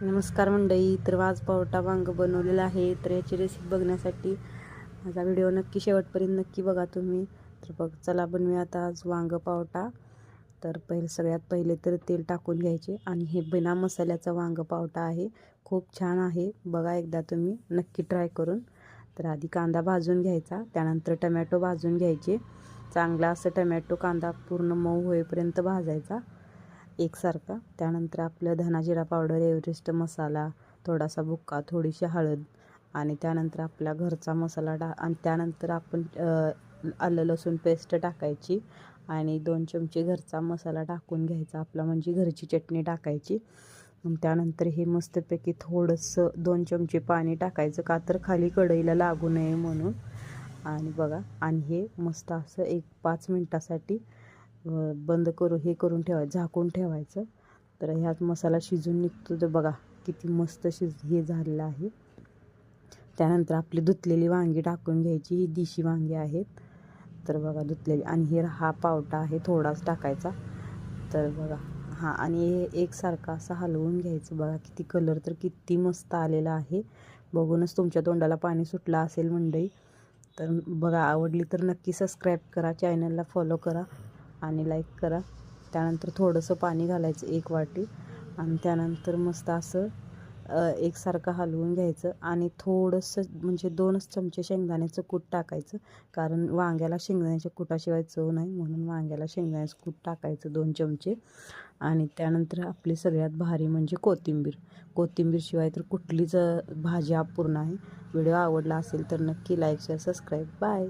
नमस्कार मंडळी. तर आज पावटा वांग बनवलेला आहे. तर याची रेसिपी बघण्यासाठी माझा व्हिडिओ नक्की शेवटपर्यंत नक्की बघा तुम्ही. तर बघ चला बनवूया आता आज वांग पावटा. तर सगळ्यात पहिले तर तेल टाकून घ्यायचे आणि हे बिना मसाल्याचा वांग पावटा आहे. खूप छान आहे, बघा एकदा तुम्ही नक्की ट्राय करून. तर आधी कांदा भाजून घ्यायचा, त्यानंतर टमॅटो भाजून घ्यायचे. चांगला असं टमॅटो कांदा पूर्ण मऊ होईपर्यंत भाजायचा एकसारखा. त्यानंतर आपलं धना जिरा पावडर, एव्हरेस्ट मसाला, थोडासा बुक्का, थोडीशी हळद आणि त्यानंतर आपला घरचा मसाला आणि त्यानंतर आपण आलं लसूण पेस्ट टाकायची आणि 2 चमचे घरचा मसाला टाकून घ्यायचा आपला, म्हणजे घरची चटणी टाकायची. त्यानंतर हे मस्तपैकी थोडंसं 2 चमचे पाणी टाकायचं, का तर खाली कढईला लागू नये म्हणून. आणि बघा, आणि हे मस्त असं 1-5 मिनटासाठी बंद करून ठेवायचं, झाकून ठेवायचं. तर ह्यात मसाला शिजून निघतो. तर बघा किती मस्त हे झालेलं आहे. त्यानंतर आपली धुतलेली वांगी टाकून घ्यायची. ही देशी वांगी आहेत. तर बघा धुतलेली, आणि हा पावटा आहे, थोडाच टाकायचा. तर बघा आणि हे एकसारखं असं हलवून घ्यायचं. बघा किती कलर तर किती मस्त आलेला आहे. बघूनच तुमच्या तोंडाला पाणी सुटलं असेल मंडळी. तर बघा, आवडली तर नक्की सबस्क्राईब करा, चॅनलला फॉलो करा आणि लाईक करा. त्यानंतर थोडंसं पाणी घालायचं 1 वाटी आणि त्यानंतर मस्त असं एकसारखं हलवून घ्यायचं आणि थोडंसं म्हणजे 2च चमचे शेंगदाण्याचं कूट टाकायचं, कारण वांग्याला शेंगदाण्याच्या कुटाशिवाय चव नाही, म्हणून वांग्याला शेंगदाण्याचं कूट टाकायचं 2 चमचे. आणि त्यानंतर आपली सगळ्यात भारी म्हणजे कोथिंबीरशिवाय तर कुठलीच भाजी अपूर्ण आहे. व्हिडिओ आवडला असेल तर नक्की लाईक, शेअर, सबस्क्राईब. बाय.